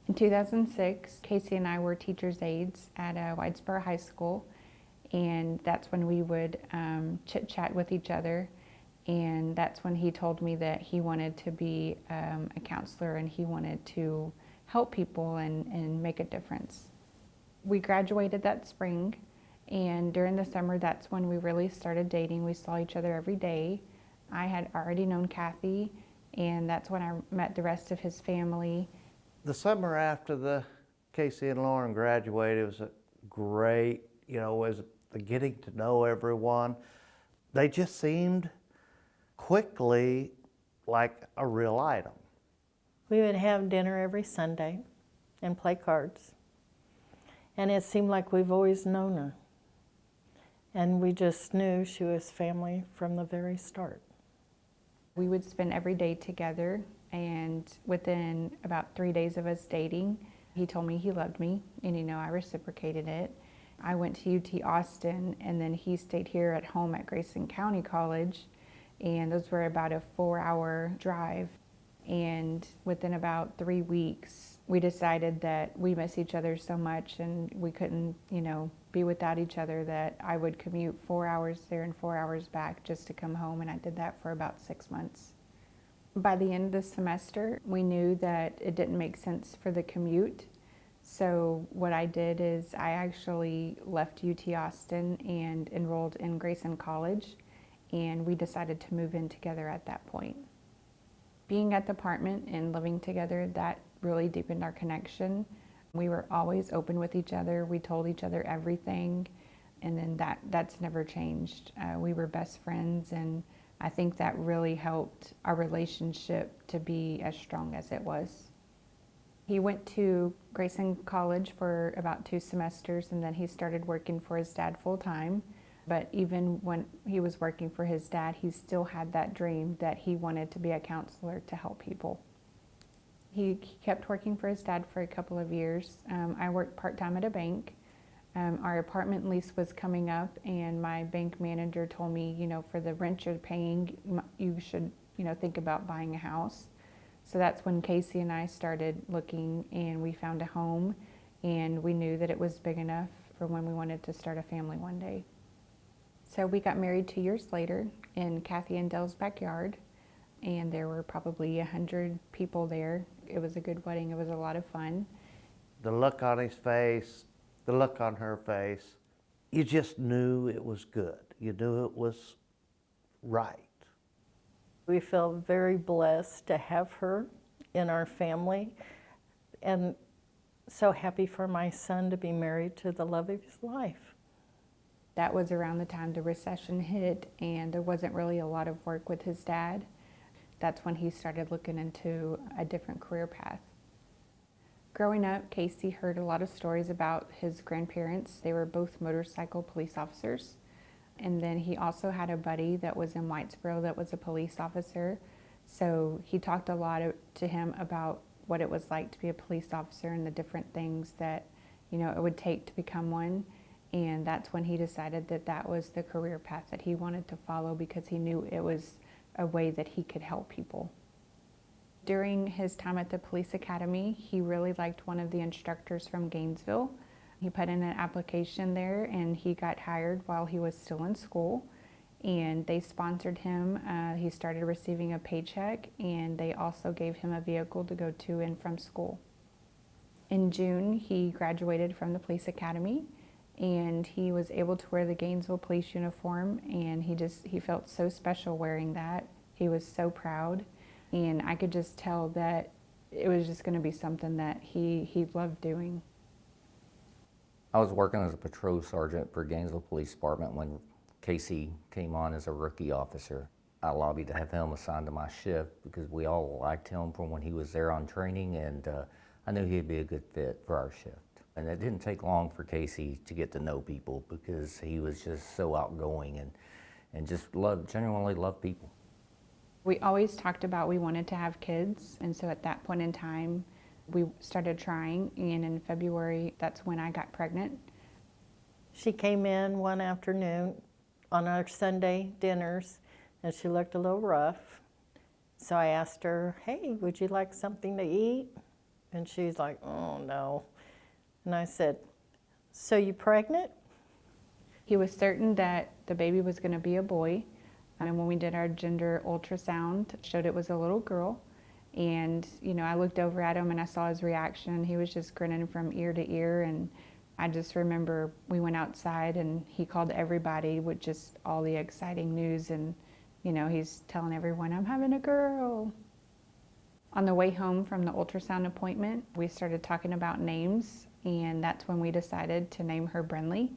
In 2006, Casey and I were teacher's aides at Whitesboro High School, and that's when we would chit-chat with each other, and that's when he told me that he wanted to be a counselor and he wanted to help people and make a difference. We graduated that spring, and during the summer, that's when we really started dating. We saw each other every day. I had already known Kathy, and that's when I met the rest of his family. The summer after Casey and Lauren graduated, it was a great, was the getting to know everyone. They just seemed quickly like a real item. We would have dinner every Sunday and play cards. And it seemed like we've always known her. And we just knew she was family from the very start. We would spend every day together, and within about 3 days of us dating, he told me he loved me, and I reciprocated it. I went to UT Austin, and then he stayed here at home at Grayson County College, and those were about a 4-hour drive. And within about 3 weeks, we decided that we miss each other so much and we couldn't, be without each other, that I would commute 4 hours there and 4 hours back just to come home, and I did that for about 6 months. By the end of the semester, we knew that it didn't make sense for the commute. So what I did is I actually left UT Austin and enrolled in Grayson College, and we decided to move in together at that point. Being at the apartment and living together, that really deepened our connection. We were always open with each other. We told each other everything, and then that's never changed. We were best friends, and I think that really helped our relationship to be as strong as it was. He went to Grayson College for about 2 semesters, and then he started working for his dad full time. But even when he was working for his dad, he still had that dream that he wanted to be a counselor to help people. He kept working for his dad for a couple of years. I worked part-time at a bank. Our apartment lease was coming up, and my bank manager told me, for the rent you're paying, you should, think about buying a house. So that's when Casey and I started looking, and we found a home, and we knew that it was big enough for when we wanted to start a family one day. So we got married 2 years later in Kathy and Dell's backyard, and there were probably 100 people there. It was a good wedding. It was a lot of fun. The look on his face, the look on her face, you just knew it was good. You knew it was right. We feel very blessed to have her in our family, and so happy for my son to be married to the love of his life. That was around the time the recession hit, and there wasn't really a lot of work with his dad. That's when he started looking into a different career path. Growing up, Casey heard a lot of stories about his grandparents. They were both motorcycle police officers. And then he also had a buddy that was in Whitesboro that was a police officer. So he talked a lot to him about what it was like to be a police officer and the different things that, it would take to become one. And that's when he decided that that was the career path that he wanted to follow, because he knew it was a way that he could help people. During his time at the police academy, he really liked one of the instructors from Gainesville. He put in an application there, and he got hired while he was still in school, and they sponsored him. He started receiving a paycheck, and they also gave him a vehicle to go to and from school. In June, he graduated from the police academy, and he was able to wear the Gainesville police uniform, and he felt so special wearing that. He was so proud, and I could just tell that it was just going to be something that he loved doing. I was working as a patrol sergeant for Gainesville Police Department when Casey came on as a rookie officer. I lobbied to have him assigned to my shift because we all liked him from when he was there on training, and I knew he'd be a good fit for our shift. And it didn't take long for Casey to get to know people because he was just so outgoing and just genuinely loved people. We always talked about we wanted to have kids, and so at that point in time, we started trying, and in February, that's when I got pregnant. She came in one afternoon on our Sunday dinners, and she looked a little rough. So I asked her, hey, would you like something to eat? And she's like, oh no. And I said, so you pregnant? He was certain that the baby was going to be a boy. And when we did our gender ultrasound, it showed it was a little girl. And, I looked over at him and I saw his reaction. He was just grinning from ear to ear. And I just remember we went outside and he called everybody with just all the exciting news. And, he's telling everyone, I'm having a girl. On the way home from the ultrasound appointment, we started talking about names. And that's when we decided to name her Brynlee.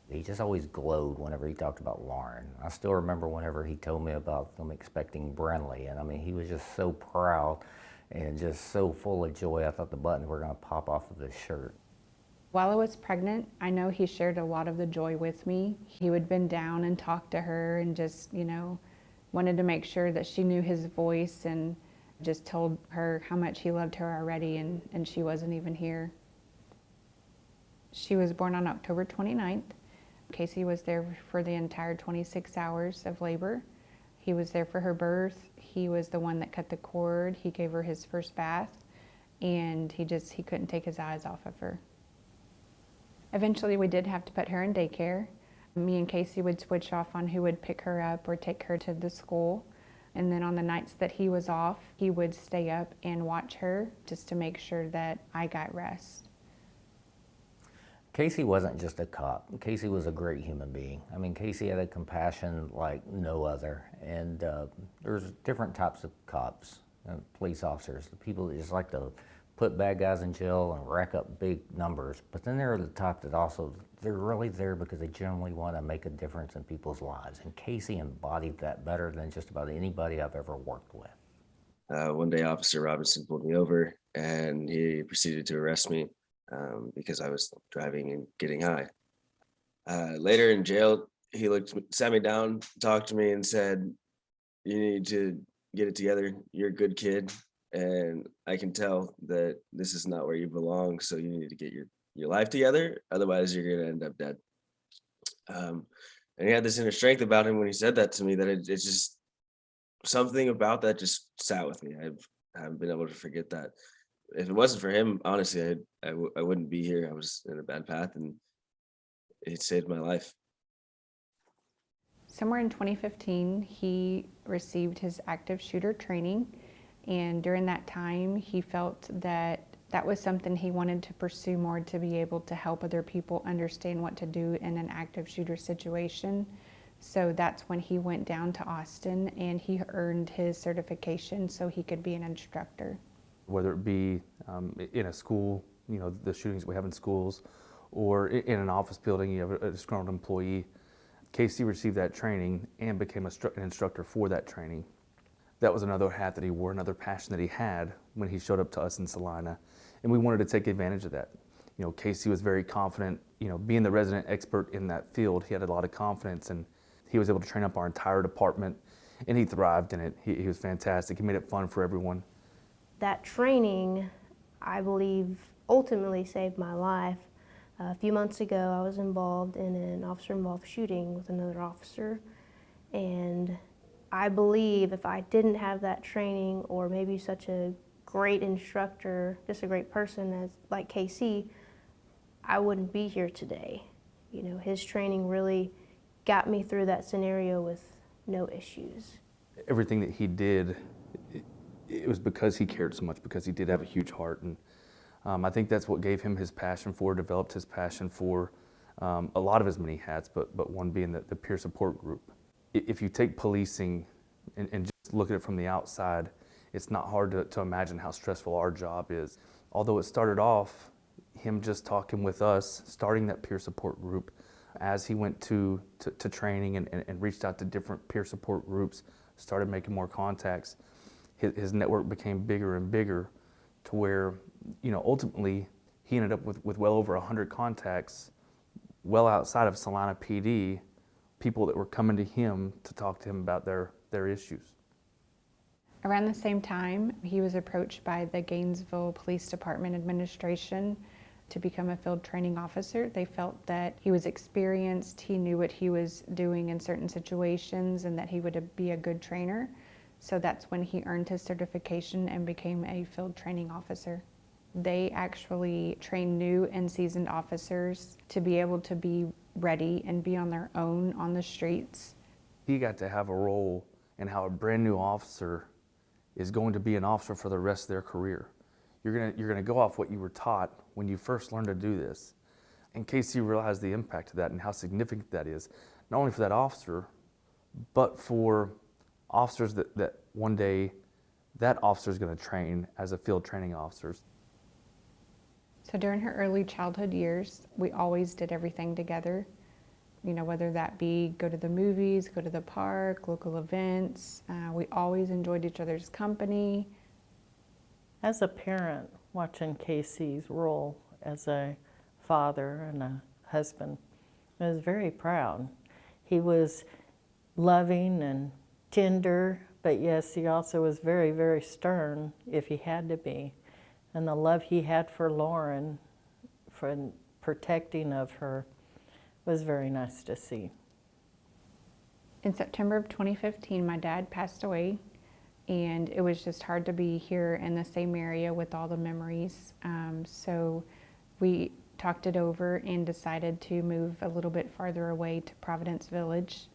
He just always glowed whenever he talked about Lauren. I still remember whenever he told me about them expecting Brynlee, and I mean, he was just so proud and just so full of joy. I thought the buttons were going to pop off of his shirt. While I was pregnant, I know he shared a lot of the joy with me. He would bend down and talk to her and just, wanted to make sure that she knew his voice, and just told her how much he loved her already, and she wasn't even here. She was born on October 29th. Casey was there for the entire 26 hours of labor. He was there for her birth. He was the one that cut the cord. He gave her his first bath, and he couldn't take his eyes off of her. Eventually, we did have to put her in daycare. Me and Casey would switch off on who would pick her up or take her to the school. And then on the nights that he was off, he would stay up and watch her just to make sure that I got rest. Casey wasn't just a cop. Casey was a great human being. I mean, Casey had a compassion like no other. And there's different types of cops, police officers, the people that just like to put bad guys in jail and rack up big numbers. But then there are the type that also, they're really there because they generally want to make a difference in people's lives. And Casey embodied that better than just about anybody I've ever worked with. One day, Officer Robinson pulled me over and he proceeded to arrest me because I was driving and getting high. Later in jail, he sat me down, talked to me, and said, "You need to get it together. You're a good kid, and I can tell that this is not where you belong. So you need to get your life together. Otherwise, you're gonna end up dead." And he had this inner strength about him when he said that to me that it's just something about that just sat with me. I haven't been able to forget that. If it wasn't for him, honestly, I wouldn't be here. I was in a bad path, and it saved my life. Somewhere in 2015, he received his active shooter training, and during that time, he felt that that was something he wanted to pursue more, to be able to help other people understand what to do in an active shooter situation. So that's when he went down to Austin and he earned his certification so he could be an instructor. Whether it be in a school, the shootings we have in schools, or in an office building, you have a disgruntled employee. Casey received that training and became an instructor for that training. That was another hat that he wore, another passion that he had when he showed up to us in Salina, and we wanted to take advantage of that. Casey was very confident, being the resident expert in that field, he had a lot of confidence, and he was able to train up our entire department, and he thrived in it. He was fantastic. He made it fun for everyone. That training, I believe, ultimately saved my life. A few months ago, I was involved in an officer-involved shooting with another officer, and I believe if I didn't have that training, or maybe such a great instructor, just a great person like KC, I wouldn't be here today. His training really got me through that scenario with no issues. Everything that he did, it was because he cared so much, because he did have a huge heart, and I think that's what gave him his passion developed his passion for a lot of his many hats, but one being the peer support group. If you take policing and just look at it from the outside, it's not hard to imagine how stressful our job is. Although it started off, him just talking with us, starting that peer support group, as he went to training and reached out to different peer support groups, started making more contacts, his network became bigger and bigger, to where, ultimately he ended up with well over 100 contacts well outside of Salina PD, people that were coming to him to talk to him about their issues. Around the same time, he was approached by the Gainesville Police Department administration to become a field training officer. They felt that he was experienced, he knew what he was doing in certain situations, and that he would be a good trainer. So that's when he earned his certification and became a field training officer. They actually train new and seasoned officers to be able to be ready and be on their own on the streets. He got to have a role in how a brand new officer is going to be an officer for the rest of their career. You're gonna go off what you were taught when you first learned to do this. And Casey realized the impact of that and how significant that is, not only for that officer, but for officers that one day that officer is going to train as a field training officers. So during her early childhood years, we always did everything together. You know, whether that be go to the movies, go to the park, local events. We always enjoyed each other's company. As a parent, watching Casey's role as a father and a husband, I was very proud. He was loving and tender, but yes, he also was very, very stern if he had to be. And the love he had for Lauren, for protecting of her, was very nice to see. In September of 2015, my dad passed away, and it was just hard to be here in the same area with all the memories. So we talked it over and decided to move a little bit farther away to Providence Village.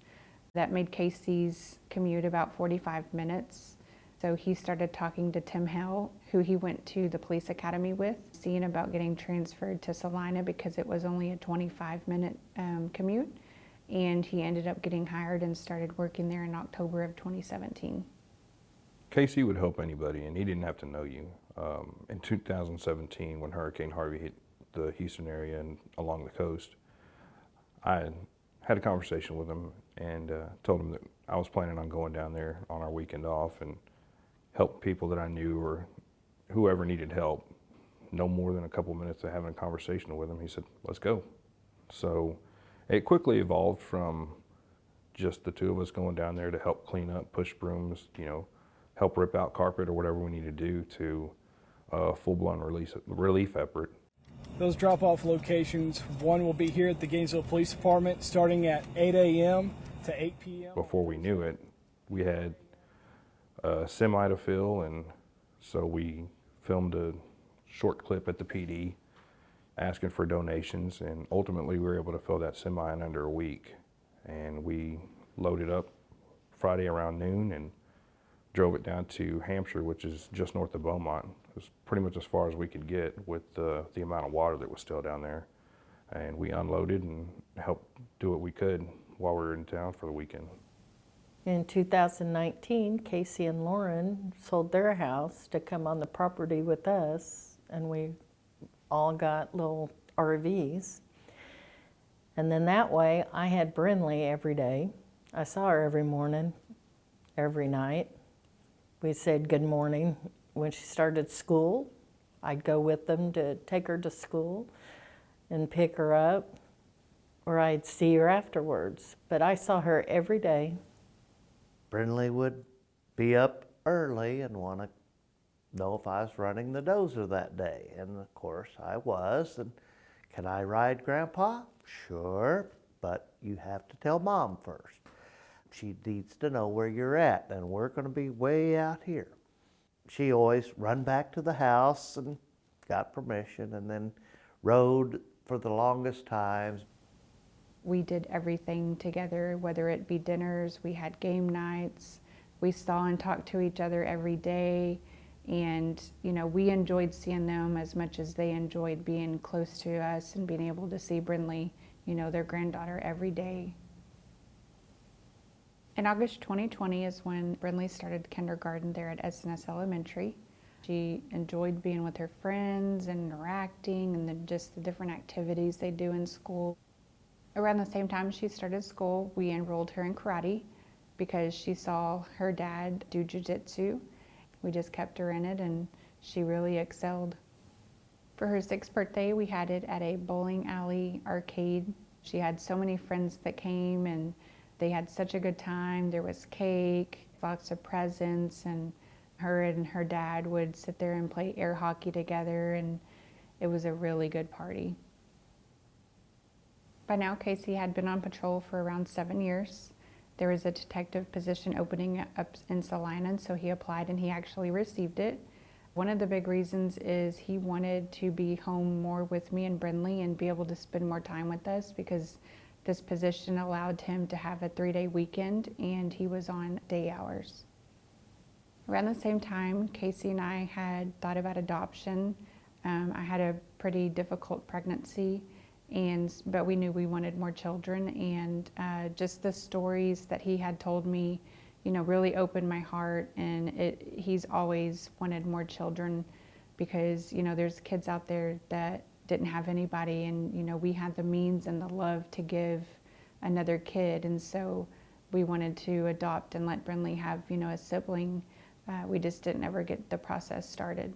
That made Casey's commute about 45 minutes. So he started talking to Tim Hale, who he went to the police academy with, seeing about getting transferred to Salina because it was only a 25-minute commute. And he ended up getting hired and started working there in October of 2017. Casey would help anybody, and he didn't have to know you. In 2017, when Hurricane Harvey hit the Houston area and along the coast, I had a conversation with him and told him that I was planning on going down there on our weekend off and help people that I knew or whoever needed help. No more than a couple minutes of having a conversation with him, he said, "Let's go." So it quickly evolved from just the two of us going down there to help clean up, push brooms, you know, help rip out carpet or whatever we need to do, to a full-blown relief effort. Those drop-off locations, one will be here at the Gainesville Police Department starting at 8 a.m. to 8 p.m. Before we knew it, we had a semi to fill, and so we filmed a short clip at the PD asking for donations, and ultimately we were able to fill that semi in under a week. And we loaded up Friday around noon and drove it down to Hampshire, which is just north of Beaumont. It was pretty much as far as we could get with the amount of water that was still down there. And we unloaded and helped do what we could while we were in town for the weekend. In 2019, Casey and Lauren sold their house to come on the property with us, and we all got little RVs. And then that way, I had Brynlee every day. I saw her every morning, every night. We said good morning. When she started school, I'd go with them to take her to school and pick her up, or I'd see her afterwards. But I saw her every day. Brynlee would be up early and want to know if I was running the dozer that day. And of course I was. And can I ride Grandpa? Sure, but you have to tell Mom first. She needs to know where you're at, and we're going to be way out here. She always run back to the house and got permission, and then rode for the longest times. We did everything together, whether it be dinners, we had game nights, we saw and talked to each other every day, and you know, we enjoyed seeing them as much as they enjoyed being close to us and being able to see Brynlee, you know, their granddaughter, every day. In August 2020 is when Brynlee started kindergarten there at SNS Elementary. She enjoyed being with her friends and interacting and just the different activities they do in school. Around the same time she started school, we enrolled her in karate because she saw her dad do jiu-jitsu. We just kept her in it and she really excelled. For her 6th birthday, we had it at a bowling alley arcade. She had so many friends that came and they had such a good time. There was cake, lots of presents, and her and her dad would sit there and play air hockey together, and it was a really good party. By now, Casey had been on patrol for around 7 years. There was a detective position opening up in Salina, so he applied and he actually received it. One of the big reasons is he wanted to be home more with me and Brynlee and be able to spend more time with us, because this position allowed him to have a 3-day weekend and he was on day hours. Around the same time, Casey and I had thought about adoption. I had a pretty difficult pregnancy, but we knew we wanted more children, and just the stories that he had told me, really opened my heart. And he's always wanted more children because, there's kids out there that didn't have anybody, and, we had the means and the love to give another kid. And so we wanted to adopt and let Brynlee have, a sibling. We just didn't ever get the process started.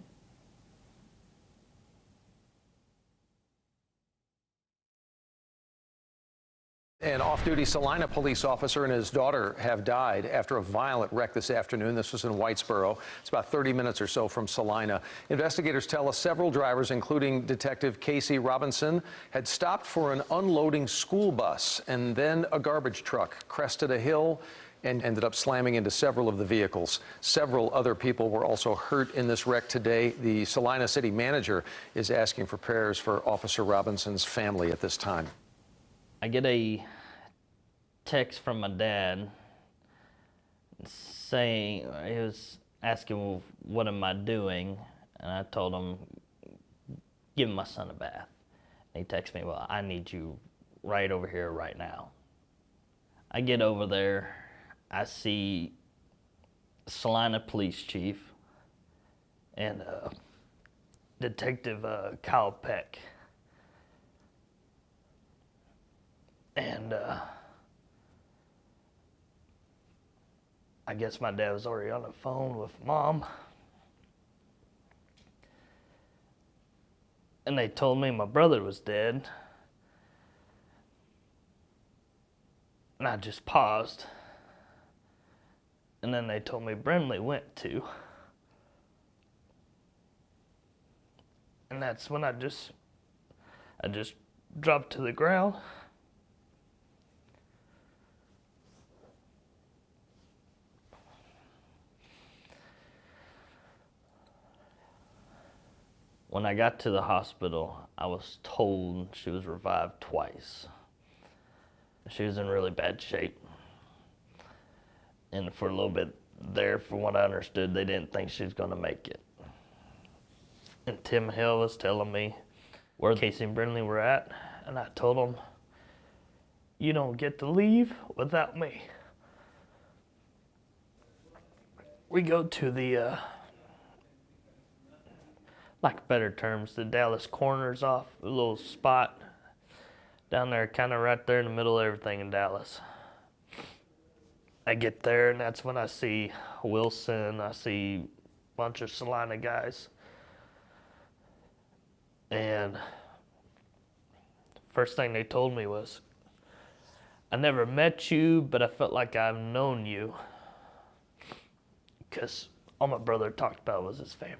An off-duty Salina police officer and his daughter have died after a violent wreck this afternoon. This was in Whitesboro. It's about 30 minutes or so from Salina. Investigators tell us several drivers, including Detective Casey Robinson, had stopped for an unloading school bus, and then a garbage truck crested a hill and ended up slamming into several of the vehicles. Several other people were also hurt in this wreck today. The Salina city manager is asking for prayers for Officer Robinson's family at this time. I get a text from my dad saying, he was asking, well, what am I doing? And I told him, giving my son a bath. And he texted me, well, I need you right over here right now. I get over there, I see Salina Police Chief and Detective Kyle Peck. And I guess my dad was already on the phone with Mom. And they told me my brother was dead. And I just paused. And then they told me Brynlee went too. And that's when I just dropped to the ground. When I got to the hospital, I was told she was revived twice. She was in really bad shape. And for a little bit there, from what I understood, they didn't think she was going to make it. And Tim Hill was telling me where Casey and Brynlee were at, and I told him, you don't get to leave without me. We go to the, like better terms, the Dallas Corners off, a little spot down there, kind of right there in the middle of everything in Dallas. I get there, and that's when I see Wilson, I see a bunch of Salina guys. And first thing they told me was, I never met you, but I felt like I've known you. Because all my brother talked about was his family.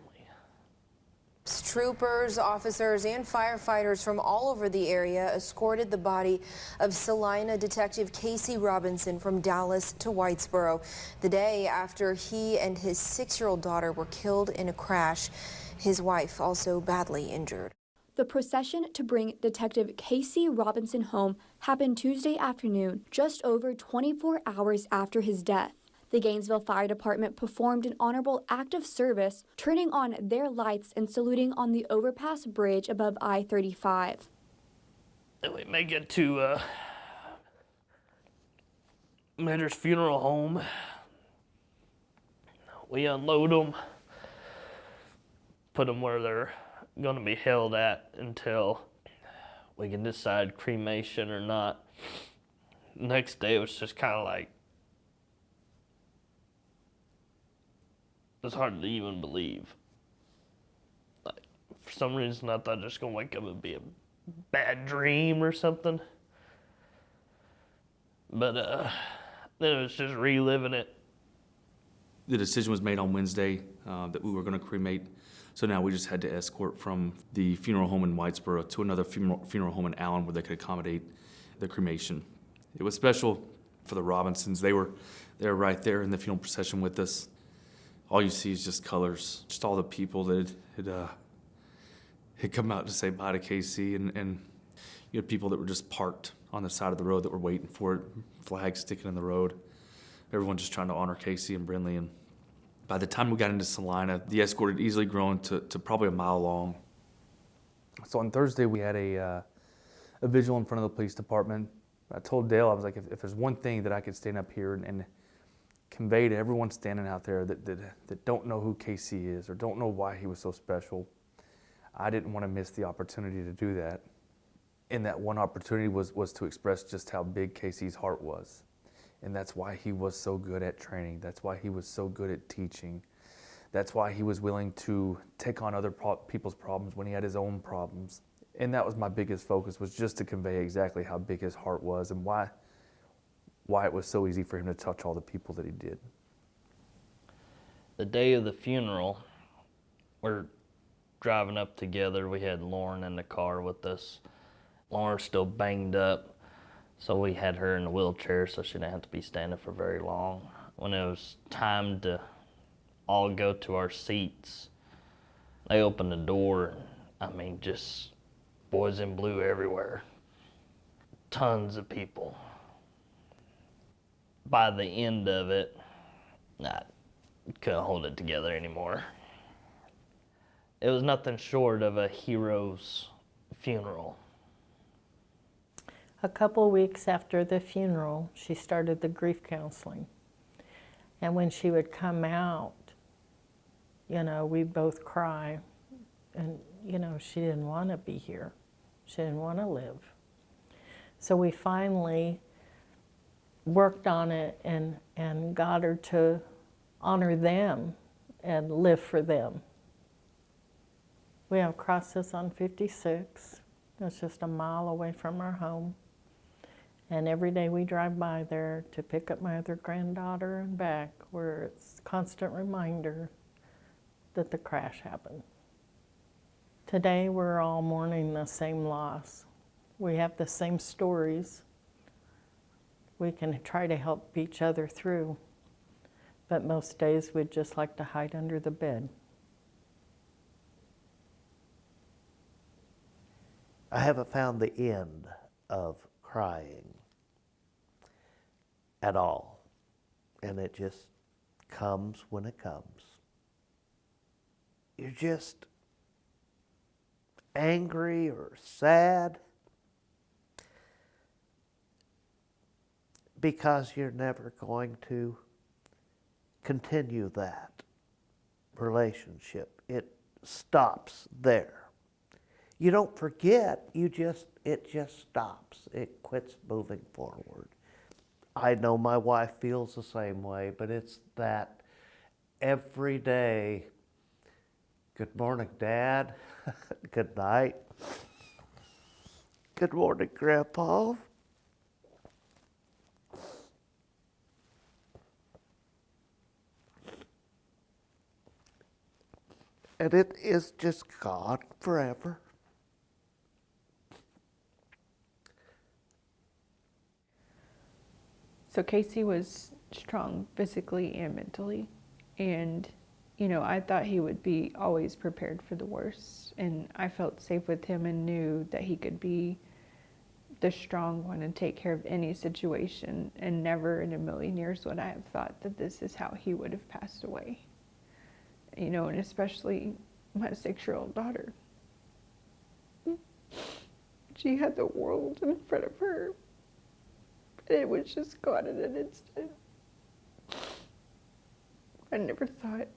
Troopers, officers, and firefighters from all over the area escorted the body of Salina Detective Casey Robinson from Dallas to Whitesboro the day after he and his 6-year-old daughter were killed in a crash. His wife also badly injured. The procession to bring Detective Casey Robinson home happened Tuesday afternoon, just over 24 hours after his death. The Gainesville Fire Department performed an honorable act of service, turning on their lights and saluting on the overpass bridge above I-35. Then we make it to Mitter's funeral home. We unload them, put them where they're going to be held at until we can decide cremation or not. Next day it was just kind of like, it's hard to even believe. Like, for some reason, I thought I was just gonna wake up and be a bad dream or something. But then it was just reliving it. The decision was made on Wednesday that we were going to cremate. So now we just had to escort from the funeral home in Whitesboro to another funeral home in Allen where they could accommodate the cremation. It was special for the Robinsons. They were right there in the funeral procession with us. all you see is just colors, just all the people that had come out to say bye to Casey, and you had people that were just parked on the side of the road that were waiting for it, flags sticking in the road. Everyone just trying to honor Casey and Brynlee. And by the time we got into Salina, the escort had easily grown to probably a mile long. So on Thursday, we had a vigil in front of the police department. I told Dale, I was like, if there's one thing that I could stand up here and convey to everyone standing out there that don't know who Casey is or don't know why he was so special, I didn't want to miss the opportunity to do that. And that one opportunity was to express just how big Casey's heart was. And that's why he was so good at training. That's why he was so good at teaching. That's why he was willing to take on other people's problems when he had his own problems. And that was my biggest focus, was just to convey exactly how big his heart was and why it was so easy for him to touch all the people that he did. The day of the funeral, we're driving up together. We had Lauren in the car with us. Lauren's still banged up, so we had her in a wheelchair so she didn't have to be standing for very long. When it was time to all go to our seats, they opened the door, and I mean, just boys in blue everywhere. Tons of people. By the end of it, I couldn't hold it together anymore. It was nothing short of a hero's funeral. A couple weeks after the funeral, she started the grief counseling. And when she would come out, you know, we'd both cry. And, you know, she didn't want to be here. She didn't want to live. So we finally worked on it and got her to honor them and live for them. We have crosses on 56. It's just a mile away from our home. And every day we drive by there to pick up my other granddaughter and back, where it's a constant reminder that the crash happened. Today we're all mourning the same loss. We have the same stories. We can try to help each other through, but most days we'd just like to hide under the bed. I haven't found the end of crying at all, and it just comes when it comes. You're just angry or sad because you're never going to continue that relationship. It stops there. You don't forget, it just stops. It quits moving forward. I know my wife feels the same way, but it's that every day, good morning, Dad. Good night. Good morning, Grandpa. And it is just gone forever. So Casey was strong physically and mentally. And, you know, I thought he would be always prepared for the worst. And I felt safe with him and knew that he could be the strong one and take care of any situation. And never in a million years would I have thought that this is how he would have passed away. You know, and especially my 6-year-old daughter. She had the world in front of her. And it was just gone in an instant. I never thought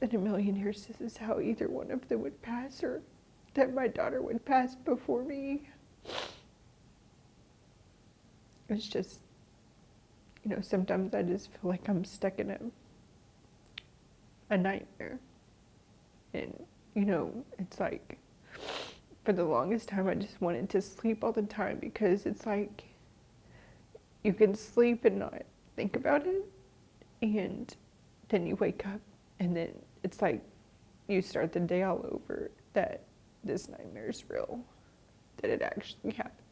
in a million years this is how either one of them would pass, or that my daughter would pass before me. It's just, you know, sometimes I just feel like I'm stuck in a nightmare. And, you know, it's like, for the longest time I just wanted to sleep all the time, because it's like, you can sleep and not think about it, and then you wake up, and then it's like you start the day all over, that this nightmare is real, that it actually happened.